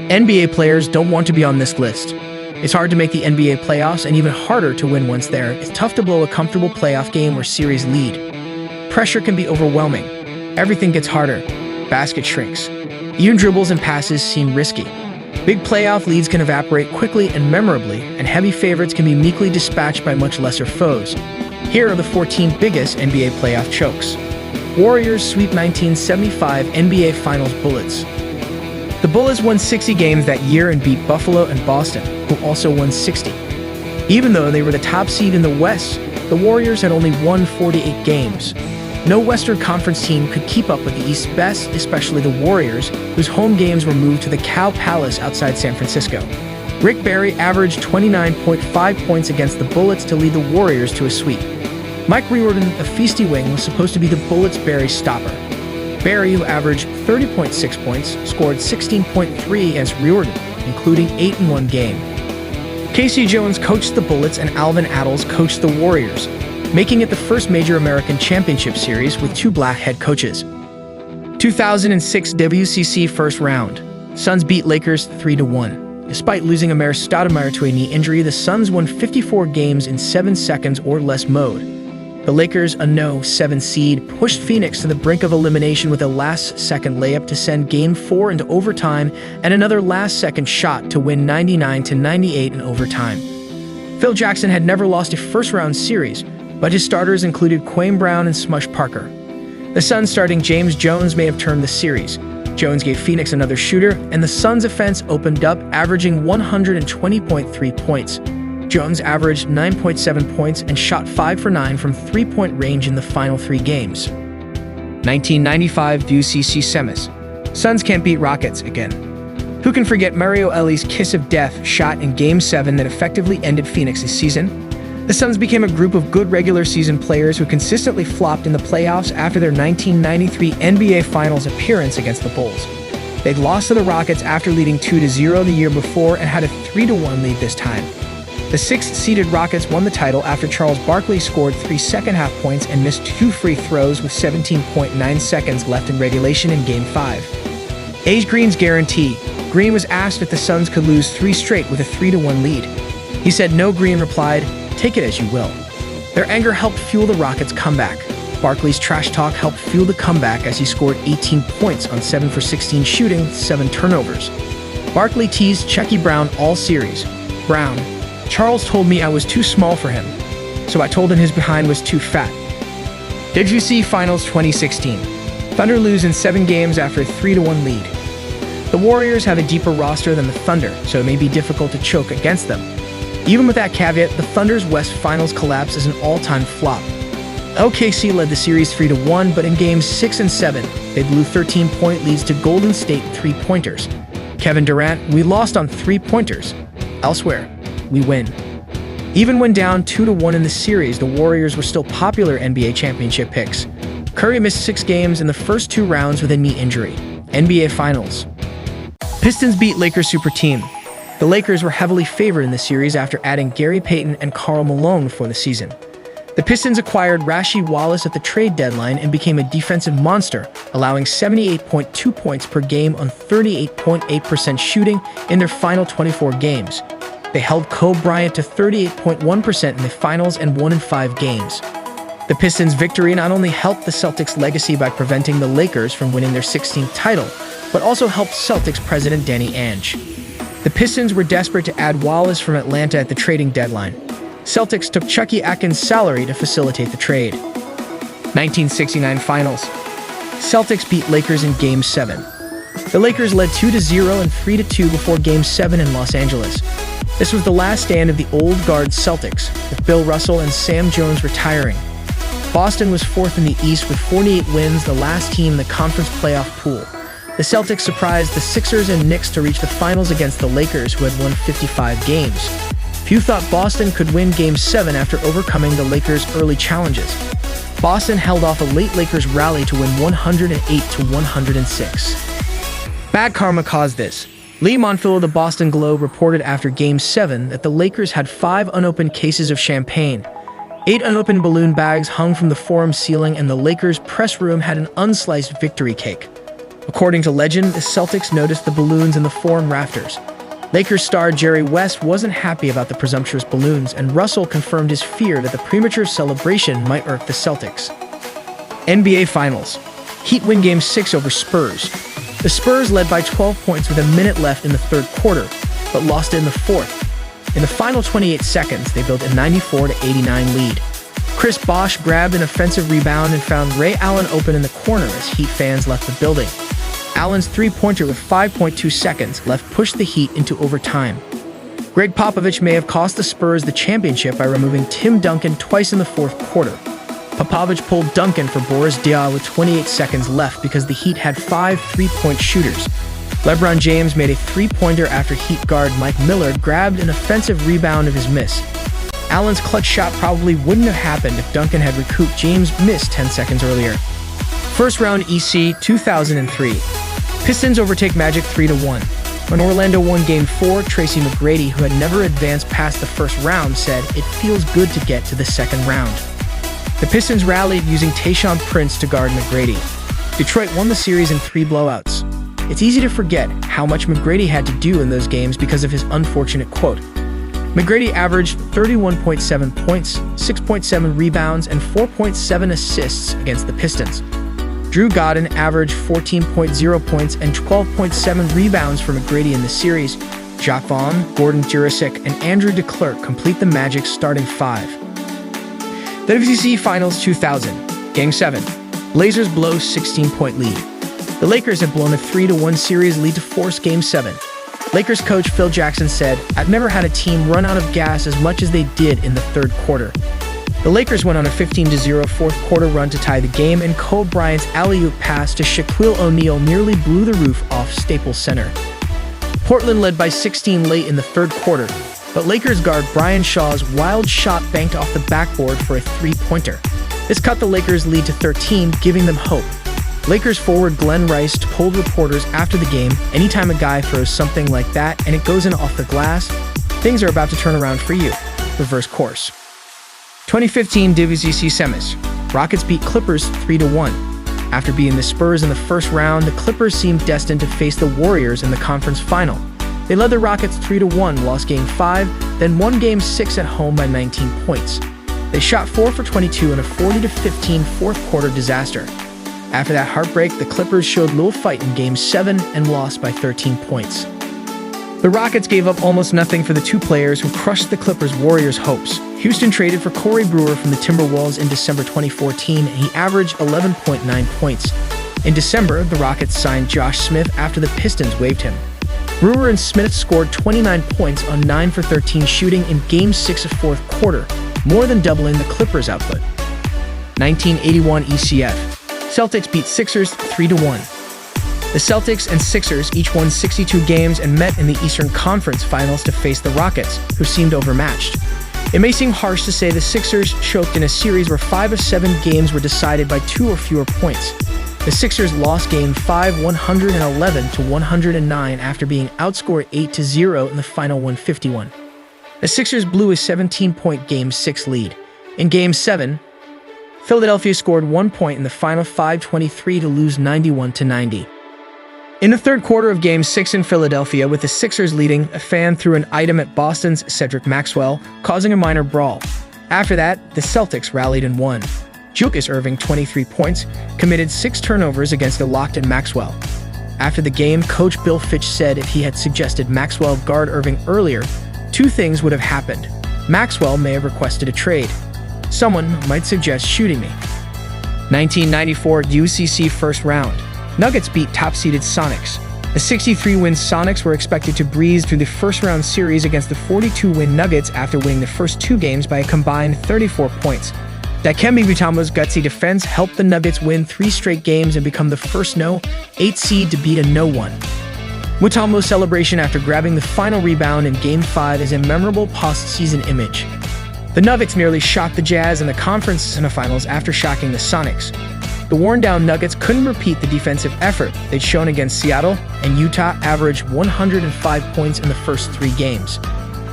NBA players don't want to be on this list. It's hard to make the NBA playoffs and even harder to win once there. It's tough to blow a comfortable playoff game or series lead. Pressure can be overwhelming. Everything gets harder. Basket shrinks. Even dribbles and passes seem risky. Big playoff leads can evaporate quickly and memorably, and heavy favorites can be meekly dispatched by much lesser foes. Here are the 14 biggest NBA playoff chokes. Warriors sweep 1975 NBA Finals Bullets. The Bullets won 60 games that year and beat Buffalo and Boston, who also won 60. Even though they were the top seed in the West, the Warriors had only won 48 games. No Western Conference team could keep up with the East's best, especially the Warriors, whose home games were moved to the Cow Palace outside San Francisco. Rick Barry averaged 29.5 points against the Bullets to lead the Warriors to a sweep. Mike Riordan, a feisty wing, was supposed to be the Bullets' Barry stopper. Barry, who averaged 30.6 points, scored 16.3 against Riordan, including 8 in one game. Casey Jones coached the Bullets and Alvin Attles coached the Warriors, making it the first major American championship series with 2 black head coaches. 2006 WCC first round. Suns beat Lakers 3-1. Despite losing Amer Stoudemire to a knee injury, the Suns won 54 games in 7 seconds or less mode. The Lakers, a no-7 seed, pushed Phoenix to the brink of elimination with a last-second layup to send Game 4 into overtime and another last-second shot to win 99-98 in overtime. Phil Jackson had never lost a first-round series, but his starters included Kwame Brown and Smush Parker. The Suns starting James Jones may have turned the series. Jones gave Phoenix another shooter, and the Suns' offense opened up, averaging 120.3 points. Jones averaged 9.7 points and shot 5 for 9 from three-point range in the final 3 games. 1995 WCC semis. Suns can't beat Rockets again. Who can forget Mario Ely's kiss of death shot in Game 7 that effectively ended Phoenix's season? The Suns became a group of good regular season players who consistently flopped in the playoffs after their 1993 NBA Finals appearance against the Bulls. They'd lost to the Rockets after leading 2-0 the year before and had a 3-1 lead this time. The 6th-seeded Rockets won the title after Charles Barkley scored 3 second-half points and missed 2 free throws with 17.9 seconds left in regulation in Game 5. Age Green's guarantee. Green was asked if the Suns could lose 3 straight with a 3-1 lead. He said no. Green replied, "Take it as you will." Their anger helped fuel the Rockets' comeback. Barkley's trash talk helped fuel the comeback as he scored 18 points on 7 for 16 shooting with 7 turnovers. Barkley teased Chucky Brown all series. Brown: "Charles told me I was too small for him, so I told him his behind was too fat." WC Finals 2016. Thunder lose in 7 games after a 3-1 lead. The Warriors have a deeper roster than the Thunder, so it may be difficult to choke against them. Even with that caveat, the Thunder's West Finals collapse is an all-time flop. OKC led the series 3-1, but in Games 6 and 7, they blew 13-point leads to Golden State 3-pointers. Kevin Durant: "We lost on 3-pointers. Elsewhere, we win." Even when down 2-1 in the series, the Warriors were still popular NBA championship picks. Curry missed 6 games in the first 2 rounds with a knee injury. NBA Finals. Pistons beat Lakers super team. The Lakers were heavily favored in the series after adding Gary Payton and Karl Malone before the season. The Pistons acquired Rasheed Wallace at the trade deadline and became a defensive monster, allowing 78.2 points per game on 38.8% shooting in their final 24 games. They held Kobe Bryant to 38.1% in the finals and won in 5 games. The Pistons' victory not only helped the Celtics' legacy by preventing the Lakers from winning their 16th title, but also helped Celtics president Danny Ainge. The Pistons were desperate to add Wallace from Atlanta at the trading deadline. Celtics took Chucky Atkins' salary to facilitate the trade. 1969 Finals. Celtics beat Lakers in Game 7. The Lakers led 2-0 and 3-2 before Game 7 in Los Angeles. This was the last stand of the old guard Celtics, with Bill Russell and Sam Jones retiring. Boston was 4th in the East with 48 wins, the last team in the conference playoff pool. The Celtics surprised the Sixers and Knicks to reach the finals against the Lakers, who had won 55 games. Few thought Boston could win Game 7 after overcoming the Lakers' early challenges. Boston held off a late Lakers rally to win 108-106. Bad karma caused this. Lee Montville of the Boston Globe reported after Game 7 that the Lakers had 5 unopened cases of champagne. 8 unopened balloon bags hung from the forum ceiling, and the Lakers' press room had an unsliced victory cake. According to legend, the Celtics noticed the balloons in the foreign rafters. Lakers star Jerry West wasn't happy about the presumptuous balloons, and Russell confirmed his fear that the premature celebration might irk the Celtics. NBA Finals. Heat win Game 6 over Spurs. The Spurs led by 12 points with a minute left in the third quarter, but lost it in the fourth. In the final 28 seconds, they built a 94-89 lead. Chris Bosh grabbed an offensive rebound and found Ray Allen open in the corner as Heat fans left the building. Allen's three-pointer with 5.2 seconds left pushed the Heat into overtime. Greg Popovich may have cost the Spurs the championship by removing Tim Duncan twice in the fourth quarter. Popovich pulled Duncan for Boris Diaw with 28 seconds left because the Heat had 5 three-point shooters. LeBron James made a three-pointer after Heat guard Mike Miller grabbed an offensive rebound of his miss. Allen's clutch shot probably wouldn't have happened if Duncan had recouped James' miss 10 seconds earlier. First round EC 2003. Pistons overtake Magic 3-1. When Orlando won Game 4, Tracy McGrady, who had never advanced past the first round, said, "It feels good to get to the second round." The Pistons rallied using Tayshaun Prince to guard McGrady. Detroit won the series in 3 blowouts. It's easy to forget how much McGrady had to do in those games because of his unfortunate quote. McGrady averaged 31.7 points, 6.7 rebounds, and 4.7 assists against the Pistons. Drew Godden averaged 14.0 points and 12.7 rebounds for McGrady in the series. Jacques Vaughn, Gordon Jurisic, and Andrew DeClercq complete the Magic's starting 5. WCC Finals 2000, Game 7. Blazers blow 16-point lead. The Lakers have blown a 3-1 series lead to force Game 7. Lakers coach Phil Jackson said, "I've never had a team run out of gas as much as they did in the third quarter." The Lakers went on a 15-0 fourth quarter run to tie the game, and Kobe Bryant's alley-oop pass to Shaquille O'Neal nearly blew the roof off Staples Center. Portland led by 16 late in the third quarter, but Lakers guard Brian Shaw's wild shot banked off the backboard for a three-pointer. This cut the Lakers' lead to 13, giving them hope. Lakers forward Glenn Rice told reporters after the game, "Anytime a guy throws something like that and it goes in off the glass, things are about to turn around for you." Reverse course. 2015 WCC Semis. Rockets beat Clippers 3-1. After beating the Spurs in the first round, the Clippers seemed destined to face the Warriors in the conference final. They led the Rockets 3-1, lost Game 5, then won Game 6 at home by 19 points. They shot 4 for 22 in a 40-15 fourth quarter disaster. After that heartbreak, the Clippers showed little fight in Game 7 and lost by 13 points. The Rockets gave up almost nothing for the two players who crushed the Clippers' hopes. Houston traded for Corey Brewer from the Timberwolves in December 2014, and he averaged 11.9 points. In December, the Rockets signed Josh Smith after the Pistons waived him. Brewer and Smith scored 29 points on 9 for 13 shooting in Game 6 of fourth quarter, more than doubling the Clippers' output. 1981 ECF. Celtics beat Sixers 3-1. The Celtics and Sixers each won 62 games and met in the Eastern Conference Finals to face the Rockets, who seemed overmatched. It may seem harsh to say the Sixers choked in a series where 5 of 7 games were decided by 2 or fewer points. The Sixers lost Game 5 111-109 after being outscored 8-0 in the final 151. The Sixers blew a 17-point Game 6 lead. In Game 7, Philadelphia scored 1 point in the final 5:23 to lose 91-90. In the third quarter of Game 6 in Philadelphia, with the Sixers leading, a fan threw an item at Boston's Cedric Maxwell, causing a minor brawl. After that, the Celtics rallied and won. Julius Erving, 23 points, committed 6 turnovers against a locked-in Maxwell. After the game, Coach Bill Fitch said if he had suggested Maxwell guard Erving earlier, 2 things would have happened. Maxwell may have requested a trade. Someone might suggest shooting me. 1994 UCC first round. Nuggets beat top-seeded Sonics. The 63-win Sonics were expected to breeze through the first-round series against the 42-win Nuggets after winning the first 2 games by a combined 34 points. Dikembe Mutombo's gutsy defense helped the Nuggets win 3 straight games and become the first no-8 seed to beat a no-1. Mutombo's celebration after grabbing the final rebound in Game 5 is a memorable postseason image. The Nuggets nearly shocked the Jazz in the conference semifinals after shocking the Sonics. The worn-down Nuggets couldn't repeat the defensive effort they'd shown against Seattle, and Utah averaged 105 points in the first 3 games.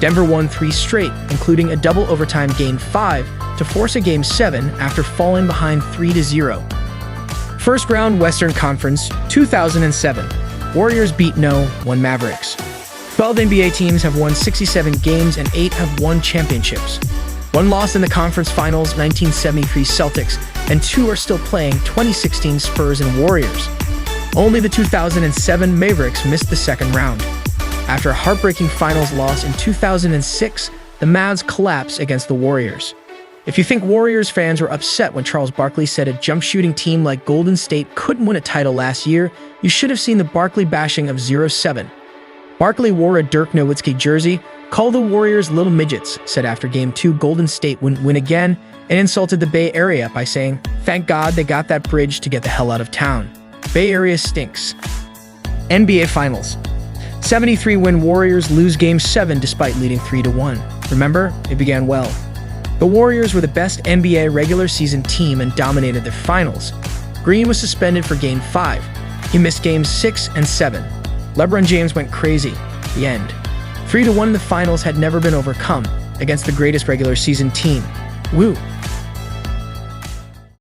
Denver won 3 straight, including a double overtime Game 5 to force a Game 7 after falling behind 3-0. First round Western Conference, 2007. Warriors beat No. 1 Mavericks. 12 NBA teams have won 67 games and 8 have won championships. One lost in the conference finals, 1973 Celtics, and 2 are still playing, 2016 Spurs and Warriors. Only the 2007 Mavericks missed the second round. After a heartbreaking finals loss in 2006, the Mavs collapsed against the Warriors. If you think Warriors fans were upset when Charles Barkley said a jump-shooting team like Golden State couldn't win a title last year, you should have seen the Barkley bashing of 07. Barkley wore a Dirk Nowitzki jersey, called the Warriors little midgets, said after Game 2 Golden State wouldn't win again, and insulted the Bay Area by saying, "Thank God they got that bridge to get the hell out of town. Bay Area stinks." NBA Finals. 73-win Warriors lose Game 7 despite leading 3-1. Remember, it began well. The Warriors were the best NBA regular season team and dominated their finals. Green was suspended for Game 5. He missed Games 6 and 7. LeBron James went crazy. The end. 3-1 in the finals had never been overcome against the greatest regular season team. Woo!